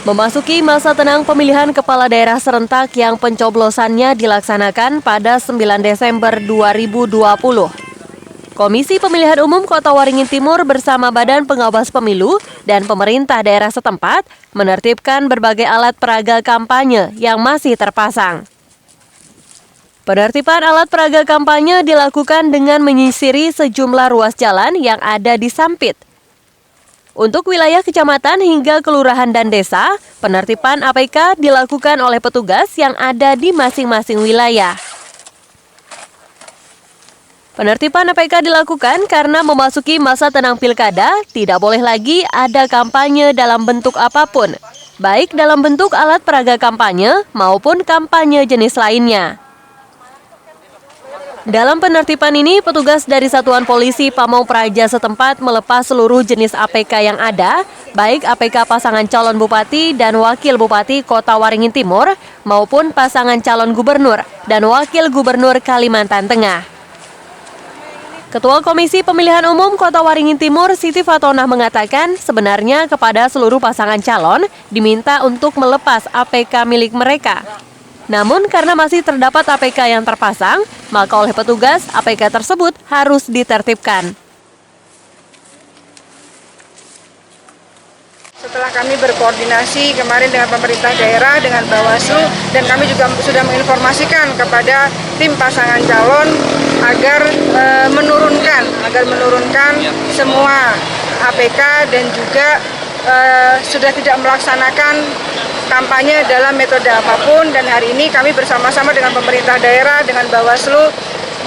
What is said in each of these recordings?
Memasuki masa tenang pemilihan kepala daerah serentak yang pencoblosannya dilaksanakan pada 9 Desember 2020. Komisi Pemilihan Umum Kota Waringin Timur bersama Badan Pengawas Pemilu dan pemerintah daerah setempat menertibkan berbagai alat peraga kampanye yang masih terpasang. Penertiban alat peraga kampanye dilakukan dengan menyisiri sejumlah ruas jalan yang ada di Sampit. Untuk wilayah kecamatan hingga kelurahan dan desa, penertiban APK dilakukan oleh petugas yang ada di masing-masing wilayah. Penertiban APK dilakukan karena memasuki masa tenang pilkada, tidak boleh lagi ada kampanye dalam bentuk apapun, baik dalam bentuk alat peraga kampanye maupun kampanye jenis lainnya. Dalam penertiban ini, petugas dari Satuan Polisi Pamong Praja setempat melepas seluruh jenis APK yang ada, baik APK pasangan calon bupati dan wakil bupati Kota Waringin Timur, maupun pasangan calon gubernur dan wakil gubernur Kalimantan Tengah. Ketua Komisi Pemilihan Umum Kota Waringin Timur, Siti Fatonah mengatakan sebenarnya kepada seluruh pasangan calon diminta untuk melepas APK milik mereka. Namun karena masih terdapat APK yang terpasang, maka oleh petugas APK tersebut harus ditertibkan. Setelah kami berkoordinasi kemarin dengan pemerintah daerah, dengan Bawaslu, dan kami juga sudah menginformasikan kepada tim pasangan calon agar menurunkan semua APK dan juga sudah tidak melaksanakan kampanye dalam metode apapun. Dan hari ini kami bersama-sama dengan pemerintah daerah, dengan Bawaslu,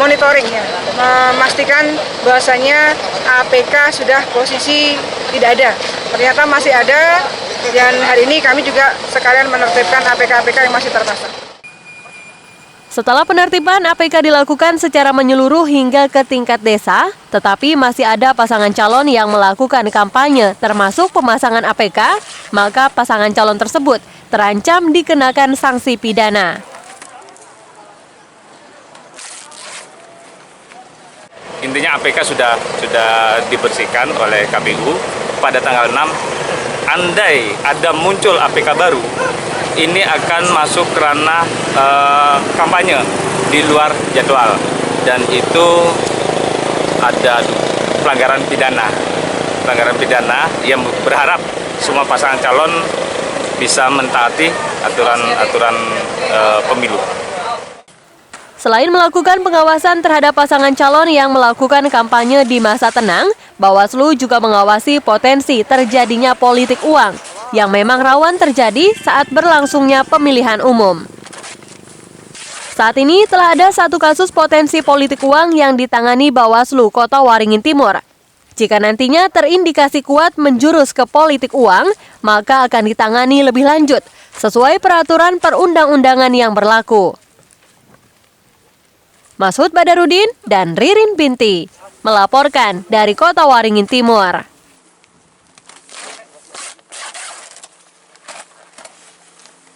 monitoring ya, memastikan bahwasanya APK sudah posisi tidak ada. Ternyata masih ada, dan hari ini kami juga sekalian menertibkan APK-APK yang masih terpasang. Setelah penertiban APK dilakukan secara menyeluruh hingga ke tingkat desa, tetapi masih ada pasangan calon yang melakukan kampanye termasuk pemasangan APK, maka pasangan calon tersebut terancam dikenakan sanksi pidana. Intinya APK sudah dibersihkan oleh KPU pada tanggal 6. Andai ada muncul APK baru, ini akan masuk ke ranah kampanye di luar jadwal, dan itu ada pelanggaran pidana yang berharap semua pasangan calon bisa mentaati aturan pemilu. Selain melakukan pengawasan terhadap pasangan calon yang melakukan kampanye di masa tenang, Bawaslu juga mengawasi potensi terjadinya politik uang yang memang rawan terjadi saat berlangsungnya pemilihan umum. Saat ini telah ada satu kasus potensi politik uang yang ditangani Bawaslu Kota Waringin Timur. Jika nantinya terindikasi kuat menjurus ke politik uang, maka akan ditangani lebih lanjut sesuai peraturan perundang-undangan yang berlaku. Masud Badarudin dan Ririn Binti melaporkan dari Kota Waringin Timur.